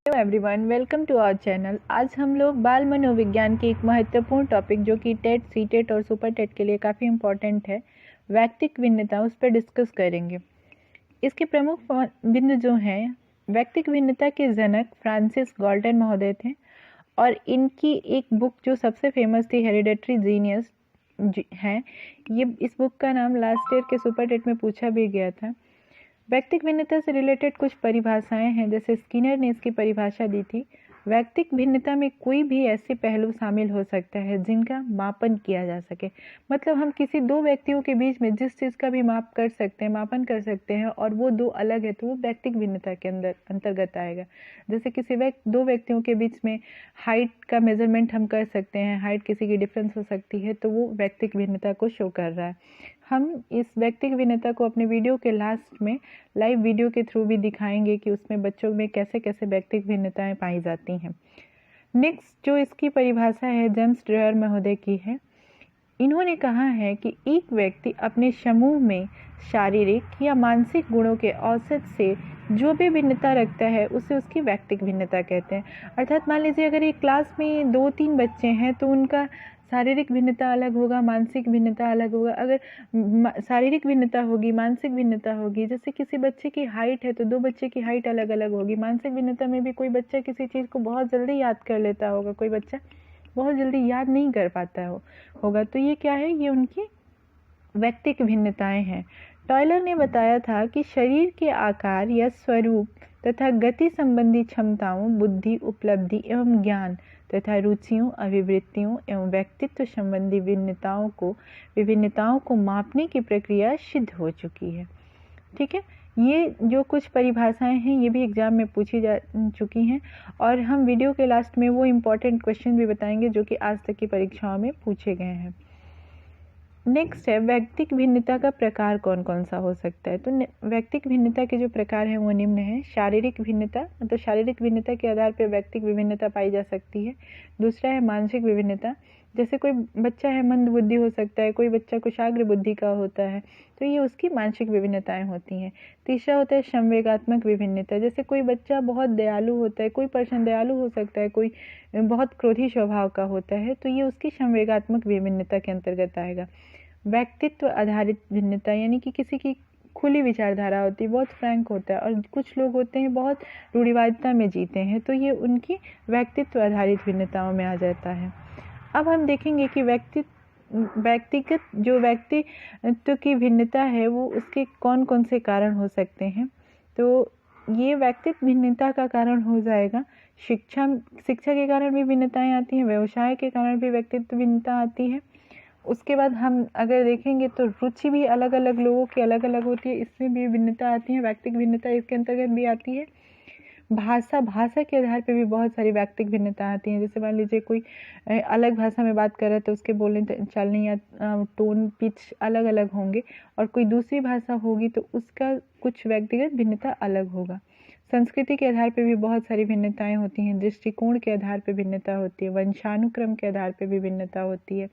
Hello everyone, welcome to our channel. आज हम लोग बाल मनोविज्ञान के एक महत्वपूर्ण टॉपिक जो कि टेट, सीटेट और सुपर टेट के लिए काफ़ी इम्पोर्टेंट है, वैयक्तिक भिन्नता, उस पर डिस्कस करेंगे। इसके प्रमुख बिंदु जो हैं, वैयक्तिक भिन्नता के जनक फ्रांसिस गॉल्टन महोदय थे और इनकी एक बुक जो सबसे फेमस थी, हेरिडेटरी जीनियस है। ये इस बुक का नाम लास्ट ईयर के सुपर टेट में पूछा भी गया था। वैयक्तिक भिन्नता से रिलेटेड कुछ परिभाषाएं हैं, जैसे स्किनर ने इसकी परिभाषा दी थी। वैयक्तिक भिन्नता में कोई भी ऐसे पहलू शामिल हो सकता है जिनका मापन किया जा सके। मतलब हम किसी दो व्यक्तियों के बीच में जिस चीज़ का भी मापन कर सकते हैं और वो दो अलग है, तो वो वैयक्तिक भिन्नता के अंतर्गत आएगा। जैसे किसी दो व्यक्तियों के बीच में हाइट का मेजरमेंट हम कर सकते हैं, हाइट किसी की डिफरेंस हो सकती है, तो वो वैयक्तिक भिन्नता को शो कर रहा है। हम इस वैयक्तिक भिन्नता को अपने वीडियो के लास्ट में लाइव वीडियो के थ्रू भी दिखाएंगे कि उसमें बच्चों में कैसे कैसे वैयक्तिक भिन्नताएं पाई जाती हैं। नेक्स्ट जो इसकी परिभाषा है, जेम्स ड्रेयर महोदय की है। इन्होंने कहा है कि एक व्यक्ति अपने समूह में शारीरिक या मानसिक गुणों के औसत से जो भी भिन्नता रखता है उसे उसकी वैयक्तिक भिन्नता कहते हैं। अर्थात मान लीजिए अगर एक क्लास में 2-3 बच्चे हैं तो उनका शारीरिक भिन्नता अलग होगा, मानसिक भिन्नता अलग होगा। अगर शारीरिक भिन्नता होगी, मानसिक भिन्नता होगी, जैसे किसी बच्चे की हाइट है तो दो बच्चे की हाइट अलग अलग होगी। मानसिक भिन्नता में भी कोई बच्चा किसी चीज़ को बहुत जल्दी याद कर लेता होगा, कोई बच्चा बहुत जल्दी याद नहीं कर पाता होगा। तो ये क्या है, ये उनकी वैयक्तिक भिन्नताएं हैं। टॉयलर ने बताया था कि शरीर के आकार या स्वरूप तथा गति संबंधी क्षमताओं, बुद्धि, उपलब्धि एवं ज्ञान तथा रुचियों, अभिवृत्तियों एवं व्यक्तित्व संबंधी विभिन्नताओं को मापने की प्रक्रिया सिद्ध हो चुकी है। ठीक है, ये जो कुछ परिभाषाएं हैं ये भी एग्जाम में पूछी जा चुकी हैं और हम वीडियो के लास्ट में वो इम्पोर्टेंट क्वेश्चन भी बताएंगे जो कि आज तक की परीक्षाओं में पूछे गए हैं। नेक्स्ट है, वैयक्तिक भिन्नता का प्रकार कौन कौन सा हो सकता है। तो वैयक्तिक भिन्नता के जो प्रकार हैं वो निम्न हैं। शारीरिक भिन्नता, मतलब शारीरिक भिन्नता के आधार पर वैयक्तिक विभिन्नता पाई जा सकती है। दूसरा है मानसिक विभिन्नता, जैसे कोई बच्चा है मंद बुद्धि हो सकता है, कोई बच्चा कुशाग्र बुद्धि का होता है, तो ये उसकी मानसिक विभिन्नताएं होती हैं। तीसरा होता है संवेगात्मक विभिन्नता, जैसे कोई बच्चा बहुत दयालु होता है, कोई पर्सन दयालु हो सकता है, कोई बहुत क्रोधी स्वभाव का होता है, तो ये उसकी संवेगात्मक विभिन्नता के अंतर्गत आएगा। व्यक्तित्व आधारित भिन्नता, यानी कि किसी की खुली विचारधारा होती है, बहुत फ्रैंक होता है, और कुछ लोग होते हैं बहुत रूढ़िवादिता में जीते हैं, तो ये उनकी व्यक्तित्व आधारित भिन्नताओं में आ जाता है। अब हम देखेंगे कि व्यक्तित्व की भिन्नता है वो उसके कौन कौन से कारण हो सकते हैं। तो ये व्यक्तित्व भिन्नता का कारण हो जाएगा शिक्षा के कारण भी भिन्नताएं आती हैं, व्यवसाय के कारण भी व्यक्तित्व भिन्नता आती है। उसके बाद हम अगर देखेंगे तो रुचि भी अलग अलग लोगों की अलग अलग होती है, इसमें भी भिन्नता आती है, वैयक्तिक भिन्नता इसके अंतर्गत भी आती है। भाषा के आधार पे भी बहुत सारी वैयक्तिक भिन्नता आती हैं। जैसे मान लीजिए कोई अलग भाषा में बात कर रहा है तो उसके बोलने चालने या टोन, पिच अलग अलग होंगे, और कोई दूसरी भाषा होगी तो उसका कुछ व्यक्तिगत भिन्नता अलग होगा। संस्कृति के आधार पे भी बहुत सारी भिन्नताएं होती हैं, दृष्टिकोण के आधार पे भिन्नता होती है, वंशानुक्रम के आधार पे भी भिन्नता होती है,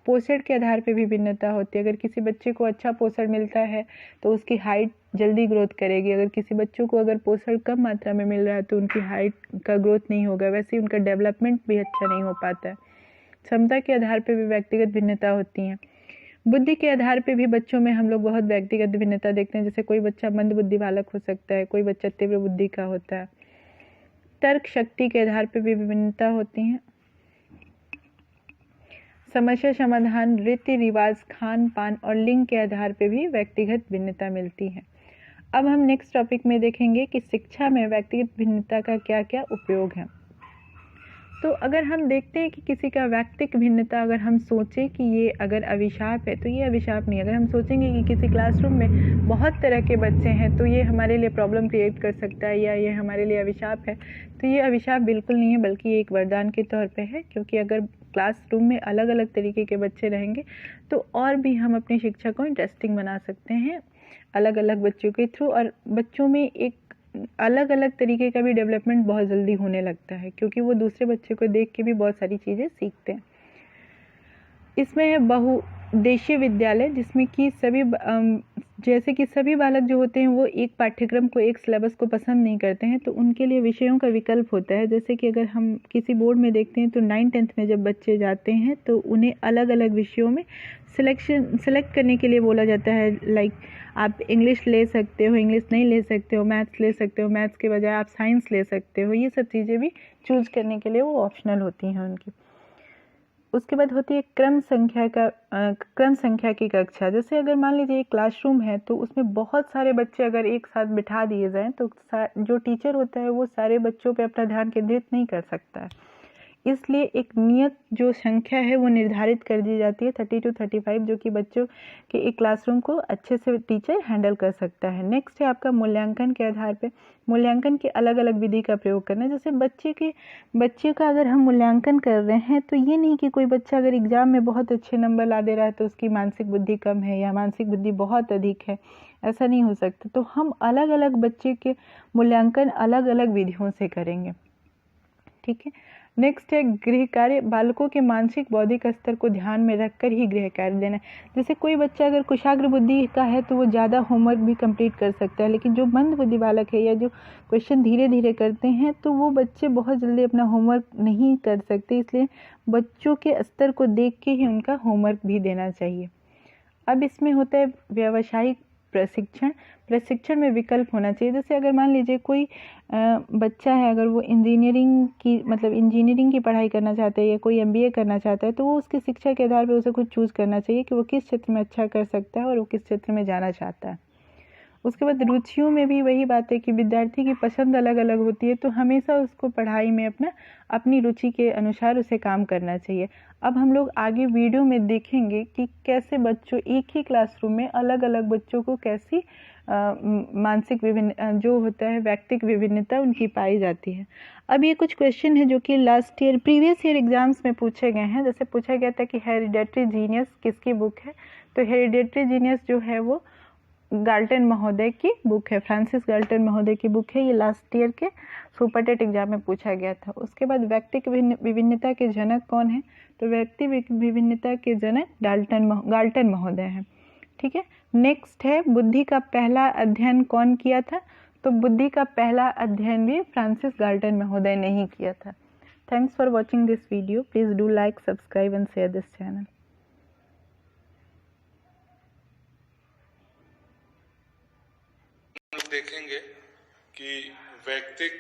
पोषण के आधार पे भी भिन्नता होती है। अगर किसी बच्चे को अच्छा पोषण मिलता है तो उसकी हाइट जल्दी ग्रोथ करेगी, अगर किसी बच्चों को अगर पोषण कम मात्रा में मिल रहा है तो उनकी हाइट का ग्रोथ नहीं होगा, वैसे ही उनका डेवलपमेंट भी अच्छा नहीं हो पाता है। क्षमता के आधार पे भी व्यक्तिगत भिन्नता होती हैं। बुद्धि के आधार पे भी बच्चों में हम लोग बहुत व्यक्तिगत भिन्नता देखते हैं, जैसे कोई बच्चा मंद बुद्धि बालक हो सकता है, कोई बच्चा तीव्र बुद्धि का होता है। तर्क शक्ति के आधार पे भी भिन्नता होती हैं। समस्या समाधान, रीति रिवाज, खान पान और लिंग के आधार पे भी व्यक्तिगत भिन्नता मिलती है। अब हम नेक्स्ट टॉपिक में देखेंगे कि शिक्षा में व्यक्तिगत भिन्नता का क्या क्या उपयोग है। तो अगर हम देखते हैं कि किसी का व्यक्तिगत भिन्नता, अगर हम सोचें कि ये अगर अभिशाप है तो ये अभिशाप नहीं। अगर हम सोचेंगे कि किसी क्लासरूम में बहुत तरह के बच्चे हैं तो ये हमारे लिए प्रॉब्लम क्रिएट कर सकता है या ये हमारे लिए अभिशाप है, तो ये अभिशाप बिल्कुल नहीं है, बल्कि ये एक वरदान के तौर पे है। क्योंकि अगर क्लासरूम में अलग अलग तरीके के बच्चे रहेंगे तो और भी हम अपनी शिक्षा को इंटरेस्टिंग बना सकते हैं अलग अलग बच्चों के थ्रू, और बच्चों में एक अलग अलग तरीके का भी डेवलपमेंट बहुत जल्दी होने लगता है, क्योंकि वो दूसरे बच्चे को देख के भी बहुत सारी चीज़ें सीखते हैं। इसमें है बहुउद्देशीय विद्यालय, जिसमें कि जैसे कि सभी बालक जो होते हैं वो एक पाठ्यक्रम को, एक सिलेबस को पसंद नहीं करते हैं, तो उनके लिए विषयों का विकल्प होता है। जैसे कि अगर हम किसी बोर्ड में देखते हैं तो 9th-10th में जब बच्चे जाते हैं तो उन्हें अलग अलग विषयों में सेलेक्ट करने के लिए बोला जाता है। लाइक आप इंग्लिश ले सकते हो, इंग्लिश नहीं ले सकते हो, मैथ्स ले सकते हो, मैथ्स के बजाय आप साइंस ले सकते हो। ये सब चीज़ें भी चूज़ करने के लिए वो ऑप्शनल होती हैं उनकी। उसके बाद होती है क्रम संख्या की कक्षा। जैसे अगर मान लीजिए एक क्लासरूम है तो उसमें बहुत सारे बच्चे अगर एक साथ बिठा दिए जाएं तो जो टीचर होता है वो सारे बच्चों पे अपना ध्यान केंद्रित नहीं कर सकता है। इसलिए एक नियत जो संख्या है वो निर्धारित कर दी जाती है 30 to 35, जो कि बच्चों के एक क्लासरूम को अच्छे से टीचर हैंडल कर सकता है। नेक्स्ट है आपका मूल्यांकन के आधार पे मूल्यांकन की अलग अलग विधि का प्रयोग करना। जैसे बच्चे का अगर हम मूल्यांकन कर रहे हैं तो ये नहीं कि कोई बच्चा अगर एग्जाम में बहुत अच्छे नंबर ला दे रहा है तो उसकी मानसिक बुद्धि कम है या मानसिक बुद्धि बहुत अधिक है, ऐसा नहीं हो सकता। तो हम अलग अलग बच्चे के मूल्यांकन अलग अलग विधियों से करेंगे, ठीक है। नेक्स्ट है गृह कार्य। बालकों के मानसिक बौद्धिक स्तर को ध्यान में रखकर ही गृह कार्य देना। जैसे कोई बच्चा अगर कुशाग्र बुद्धि का है तो वो ज़्यादा होमवर्क भी कंप्लीट कर सकता है, लेकिन जो मंद बुद्धि बालक है या जो क्वेश्चन धीरे धीरे करते हैं तो वो बच्चे बहुत जल्दी अपना होमवर्क नहीं कर सकते। इसलिए बच्चों के स्तर को देख के ही उनका होमवर्क भी देना चाहिए। अब इसमें होता है व्यावसायिक प्रशिक्षण में विकल्प होना चाहिए। जैसे अगर मान लीजिए कोई बच्चा है, अगर वो इंजीनियरिंग की पढ़ाई करना चाहता है या कोई MBA करना चाहता है तो वो उसकी शिक्षा के आधार पर उसे कुछ चूज़ करना चाहिए कि वो किस क्षेत्र में अच्छा कर सकता है और वो किस क्षेत्र में जाना चाहता है। उसके बाद रुचियों में भी वही बात है कि विद्यार्थी की पसंद अलग अलग होती है, तो हमेशा उसको पढ़ाई में अपनी रुचि के अनुसार उसे काम करना चाहिए। अब हम लोग आगे वीडियो में देखेंगे कि कैसे बच्चों एक ही क्लासरूम में अलग अलग बच्चों को कैसी मानसिक विभिन्न जो होता है व्यक्तिक विभिन्नता उनकी पाई जाती है। अब ये कुछ क्वेश्चन है जो कि प्रीवियस ईयर एग्जाम्स में पूछे गए हैं। जैसे पूछा गया था कि हेरिडेटरी जीनियस किसकी बुक है, तो हेरिडेटरी जीनियस जो है वो गाल्टन महोदय की बुक है, फ्रांसिस गाल्टन महोदय की बुक है। ये लास्ट ईयर के सुपरटेट एग्जाम में पूछा गया था। उसके बाद व्यक्तिक विभिन्नता के जनक कौन है, तो व्यक्ति विभिन्नता के जनक गाल्टन महोदय हैं, ठीक है। नेक्स्ट है बुद्धि का पहला अध्ययन कौन किया था, तो बुद्धि का पहला अध्ययन भी फ्रांसिस गाल्टन महोदय ने ही किया था। Thanks for watching this video. Please do like, subscribe and share this channel. देखेंगे कि व्यक्तिक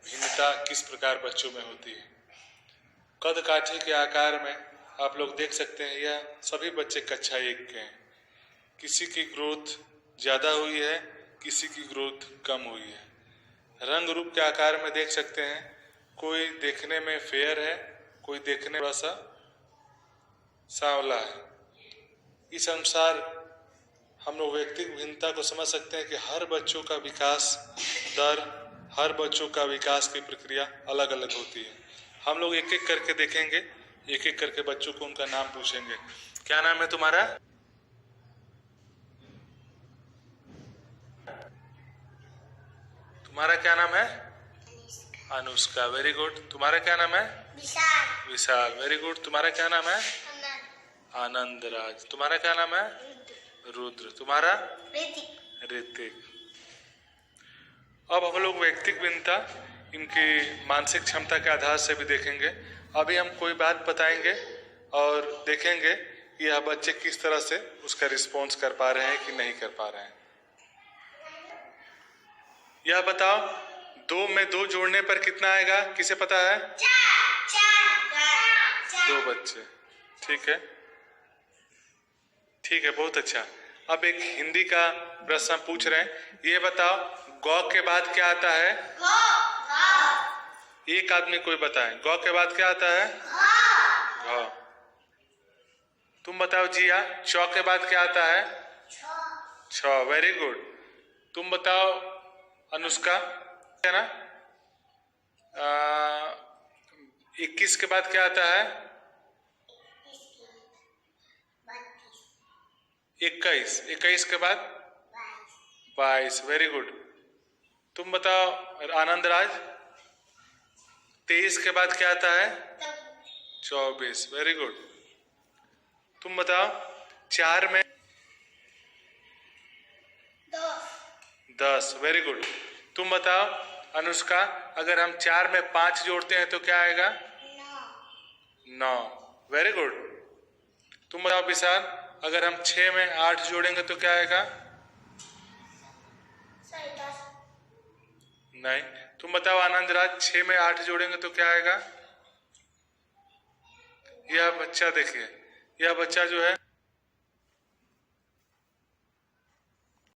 भिन्नता किस प्रकार बच्चों में होती है। कद काठी के आकार में आप लोग देख सकते हैं यह सभी बच्चे कक्षा 1 के हैं। किसी की ग्रोथ ज़्यादा हुई है, किसी की ग्रोथ कम हुई है। रंग रूप के आकार में देख सकते हैं, कोई देखने में फेयर है, कोई देखने थोड़ा सा सांवला है। इस अनुसार हम लोग व्यक्तिगत भिन्नता को समझ सकते हैं कि हर बच्चों का विकास दर, हर बच्चों का विकास की प्रक्रिया अलग अलग होती है। हम लोग एक एक करके देखेंगे, एक एक करके बच्चों को उनका नाम पूछेंगे। क्या नाम है तुम्हारा? तुम्हारा क्या नाम है? Anushka, very good. तुम्हारा क्या नाम है? विशाल, वेरी गुड। तुम्हारा क्या नाम है? आनंद राज। तुम्हारा क्या नाम है? रुद्र। तुम्हारा? ऋतिक। अब हम लोग व्यक्तिगत भिन्नता इनकी मानसिक क्षमता के आधार से भी देखेंगे। अभी हम कोई बात बताएंगे और देखेंगे कि यह बच्चे किस तरह से उसका रिस्पॉन्स कर पा रहे हैं कि नहीं कर पा रहे हैं। यह बताओ, 2 में 2 जोड़ने पर कितना आएगा, किसे पता है? 2 बच्चे, ठीक है, ठीक है, बहुत अच्छा। अब एक हिंदी का प्रश्न पूछ रहे हैं, ये बताओ गौ के बाद क्या आता है? एक आदमी कोई बताए, गौ के बाद क्या आता है? घ। तुम बताओ जिया, चौ के बाद क्या आता है? छ, वेरी गुड। तुम बताओ अनुष्का, है ना? 21 के बाद क्या आता है? 21 के बाद 22, वेरी गुड। तुम बताओ आनंद राज, 23 के बाद क्या आता है? 24, वेरी गुड। तुम बताओ 4 में 10। Very good. तुम बताओ अनुष्का, अगर हम 4 में 5 जोड़ते हैं तो क्या आएगा? 9। Very good. तुम बताओ विशाल, अगर हम 6 में 8 जोड़ेंगे तो क्या आएगा? नहीं। तुम बताओ आनंदराज, 6 में 8 जोड़ेंगे तो क्या आएगा? यह बच्चा देखिए, यह बच्चा जो है